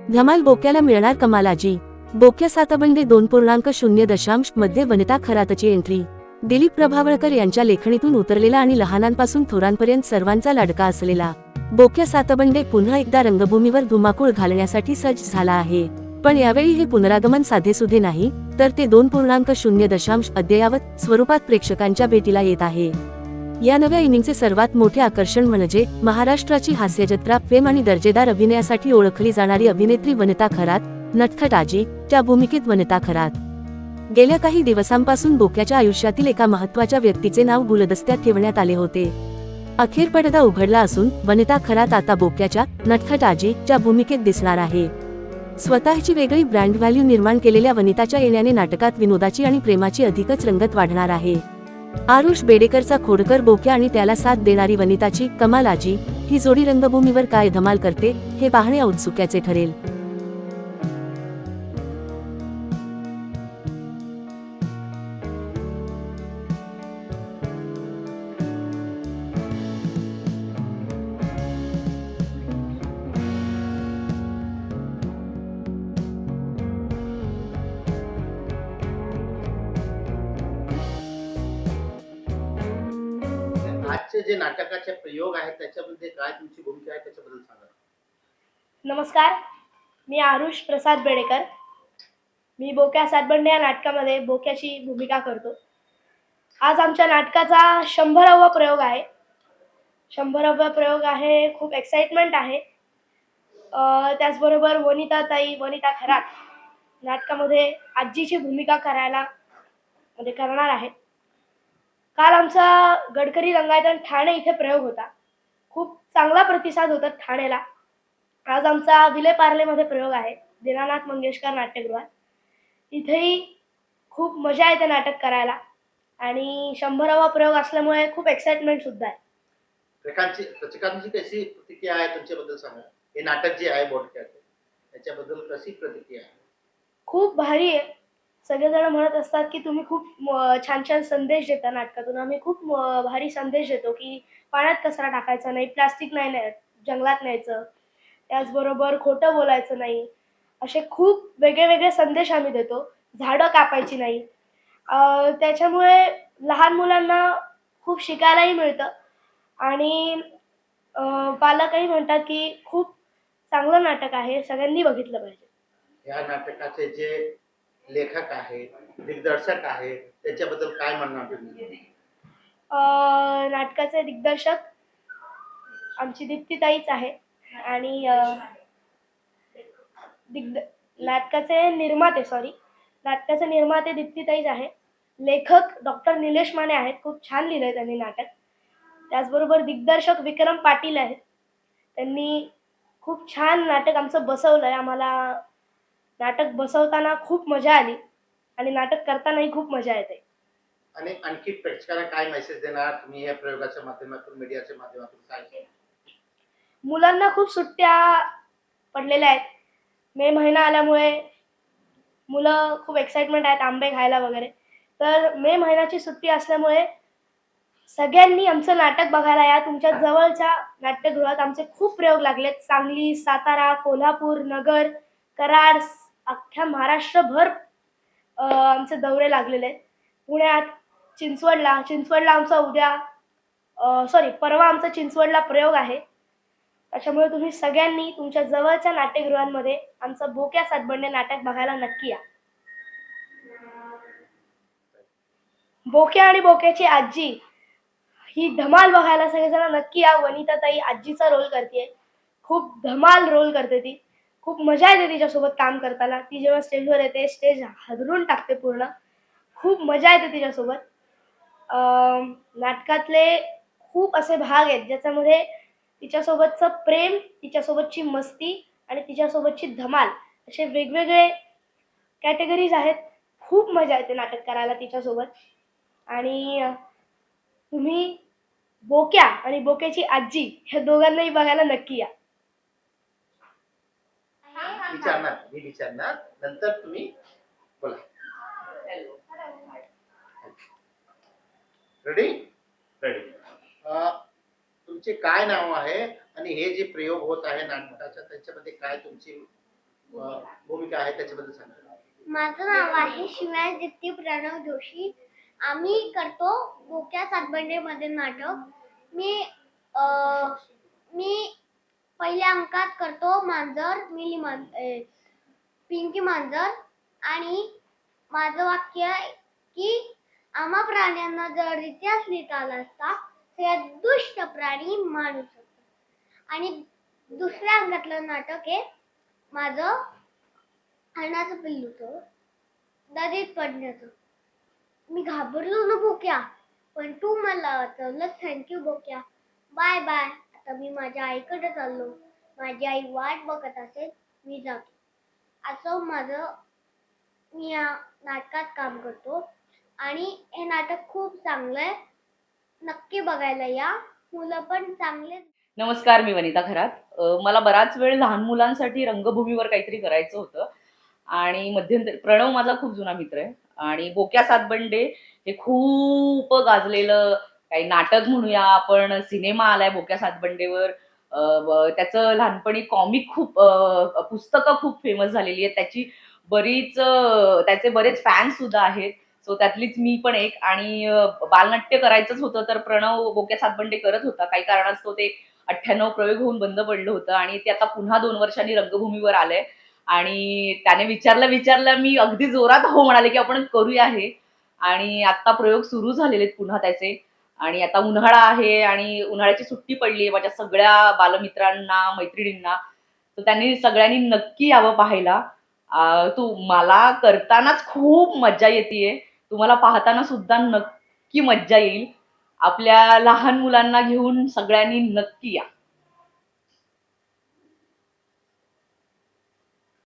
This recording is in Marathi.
धमाल बोक्याला मिळणार कमालाची. बोक्या सातबंडे 2.0 मध्ये वनिता खरातची एंट्री. दिलीप प्रभावळकर यांच्या लेखणीतून उतरलेला आणि लहानांपासून थोरांपर्यंत सर्वांचा लाडका असलेला बोक्या सातबंडे पुन्हा एकदा रंगभूमीवर धुमाकूळ घालण्यासाठी सज्ज झाला आहे. पण यावेळी हे पुनरागमन साधेसुधे नाही, तर ते 2.0 अद्ययावत स्वरूपात प्रेक्षकांच्या भेटीला येत आहे. या नव्या इनिंगचे सर्वात मोठे आकर्षण म्हणजे महाराष्ट्राची हास्यजत्रा, प्रेम आणि दर्जेदार अभिनयासाठी ओळखली जाणारी अभिनेत्री वनिता खरात, नटखट आजी च्या भूमिकेत वनिता खरात. गेल्या काही दिवसांपासून बोक्याच्या आयुष्यातील एका महत्त्वाच्या व्यक्तीचे नाव गुलदस्त्यात ठेवण्यात आले होते. अखेर पडदा उघडला असून वनिता खरात आता बोक्याच्या नटखट आजी च्या भूमिकेत दिसणार आहे. स्वतःची वेगळी ब्रँड व्हॅल्यू निर्माण केलेल्या वनिताच्या येण्याने नाटकात विनोदाची आणि प्रेमाची अधिकच रंगत वाढणार आहे. आरुष बेडेकरचा खोडकर बोक्या आणि त्याला साथ देणारी वनिताची कमाल आजी ही जोडी रंगभूमीवर काय धमाल करते हे पाहणे औत्सुक्याचे ठरेल. आजचे जे नाटकाचे प्रयोग आहेत त्याच्यामध्ये काय तुमची भूमिका आहे त्याच्याबद्दल सांगा. नमस्कार, मी आरुष प्रसाद बेडेकर. मी बोक्या सातबंडे या नाटकामध्ये बोक्याची भूमिका करतो. आज आमच्या नाटकाचा 100वा प्रयोग आहे. 100वा प्रयोग आहे. खूप एक्साइटमेंट आहे. त्याचबरोबर वनिता खरात नाटकामध्ये आजीची भूमिका करणार आहे. काल आमचा गडकरी रंगायतन ठाणे इथे प्रयोग होता. खूप चांगला प्रतिसाद होता ठाणेला. आज आमचा विलेपार्लेमध्ये प्रयोग आहे दीनानाथ मंगेशकर नाट्यगृहात. इथेही खूप मजा येते नाटक करायला आणि 100वा प्रयोग असल्यामुळे खूप एक्साइटमेंट सुद्धा आहे. प्रेक्षकांची कशी प्रतिक्रिया आहे तुमच्याबद्दल सांगा. हे नाटक जे आहे बोटक्याचे त्याच्याबद्दल कशी प्रतिक्रिया आहे? खूप भारी आहे. सगळेजण म्हणत असतात की तुम्ही खूप छान छान संदेश देता नाटकातून. आम्ही खूप भारी संदेश देतो की पाण्यात कचरा टाकायचा नाही, प्लास्टिक नाही जंगलात न्यायचं, त्याचबरोबर खोटं बोलायचं नाही, असे खूप वेगळे संदेश आम्ही देतो. झाडं कापायची नाही. त्याच्यामुळे लहान मुलांना खूप शिकायलाही मिळतं आणि पालकही म्हणतात की खूप चांगलं नाटक आहे, सगळ्यांनी बघितलं पाहिजे. या नाटकाचे जे लेखक आहेत, दिग्दर्शक आहेत, त्याच्याबद्दल काय म्हणणार तुम्ही? नाटकाचे दिग्दर्शक आमची दीप्तीताईच आहे आणि नाटकाचे निर्माते दीप्तीताईच आहे. लेखक डॉक्टर निलेश माने आहेत. खूप छान लिहिलंय त्यांनी नाटक. त्याचबरोबर दिग्दर्शक विक्रम पाटील आहेत. त्यांनी खूप छान नाटक आमचं बसवलंय. आम्हाला नाटक बसवताना खूप मजा आली आणि नाटक करतानाही खूप मजा येते. आणि आणखी प्रेक्षकांना काय मेसेज देणार तुम्ही या प्रयोगाच्या माध्यमातून, मीडियाच्या माध्यमातून काय? मुलांना खूप सुट्ट्या पडलेल्या आहेत. मे महिना आल्यामुळे मुलं खूप एक्साइटमेंट आहेत आंबे खायला वगैरे. तर मे महिन्याची सुट्टी असल्यामुळे सगळ्यांनी आमचं नाटक बघायला या. तुमच्या जवळच्या नाट्यगृहात आमचे खूप प्रयोग लागलेत. सांगली, सातारा, कोल्हापूर, नगर, कराड, अख्ख्या महाराष्ट्रभर आमचे दौरे लागलेले आहेत. पुण्यात, चिंचवडला आमचा परवा आमचा चिंचवडला प्रयोग आहे. त्याच्यामुळे तुम्ही सगळ्यांनी तुमच्या जवळच्या नाट्यगृहांमध्ये आमचं बोक्या सातबंडे नाटक बघायला नक्की या. बोक्या आणि बोक्याची आजी ही धमाल बघायला सगळेजण नक्की या. वनिताताई आजीचा रोल करते. खूप धमाल रोल करते ती. खूप मजा येते तिच्यासोबत काम करताना. ती जेव्हा स्टेजवर येते स्टेज हादरून टाकते पूर्ण. खूप मजा येते तिच्यासोबत. नाटकातले खूप असे भाग आहेत ज्याच्यामध्ये तिच्यासोबतचं प्रेम, तिच्यासोबतची मस्ती आणि तिच्यासोबतची धमाल असे वेगवेगळे कॅटेगरीज आहेत. खूप मजा येते नाटक करायला तिच्यासोबत. आणि तुम्ही बोक्या आणि बोक्याची आजी ह्या दोघांनाही बघायला नक्की या. मी विचारणार नंतर तुम्ही बोला. रेडी? तुमचे काय नाव आहे आणि हे जे प्रयोग होत आहे नाटकाचा त्याच्यामध्ये काय तुमची भूमिका आहे त्याच्याबद्दल सांगा. माझं नाव आहे शिवाय दीप्ती प्रणव जोशी. आम्ही करतो बोक्या सातबंडे मध्ये नाटक. मी मी पहिल्या अंकात करतो मांजर, पिंकी मांजर. आणि माझं वाक्य आहे की आम्हा प्राण्यांना जर इतिहास लिहिता आला असता सगळ्यात दुष्ट प्राणी माणूस होता. आणि दुसऱ्या अंकातलं नाटक आहे माझं हरणाचं पिल्लूचं नदीत पडण्याचं. मी घाबरलो ना बोक्या, पण तू मला वाचवलंस. थँक्यू बोक्या. Bye bye. आता मी माझ्या आईकडे चाललो. माझी आई वाट बघत असेल, मी जातो. असं मी या नाटकात काम करतो आणि हे नाटक खूप चांगलं आहे. नक्की बघायला या. मुलं पण चांगले. नमस्कार, मी वनिता खरात. मला बराच वेळ लहान मुलांसाठी रंगभूमीवर काहीतरी करायचं होतं आणि मध्यंतरी प्रणव माझा खूप जुना मित्र आहे आणि बोक्या सातबंडे हे खूप गाजलेलं काही नाटक म्हणूया आपण, सिनेमा आलाय बोक्या सातबंडेवर. त्याचं लहानपणी कॉमिक खूप पुस्तकं खूप फेमस झालेली आहेत. त्याचे बरेच फॅन्स सुद्धा आहेत. सो त्यातलीच मी पण एक. आणि बालनाट्य करायचंच होतं तर प्रणव बोक्या सातबंडे करत होता. काही कारणास्तव ते 98 प्रयोग होऊन बंद पडलं होतं आणि ते आता पुन्हा 2 वर्षांनी रंगभूमीवर आलंय. आणि त्याने विचारलं मी अगदी जोरात हो म्हणाले की आपण करूया हे. आणि आता प्रयोग सुरू झालेले आहेत पुन्हा त्याचे. आणि आता उन्हाळा आहे आणि उन्हाळ्याची सुट्टी पडली आहे माझ्या सगळ्या बालमित्रांना, मैत्रिणींना. तर त्यांनी सगळ्यांनी नक्की यावं पाहायला. तू मला करतानाच खूप मज्जा येतेय, तुम्हाला पाहताना सुद्धा नक्की मज्जा येईल. आपल्या लहान मुलांना घेऊन सगळ्यांनी नक्की या.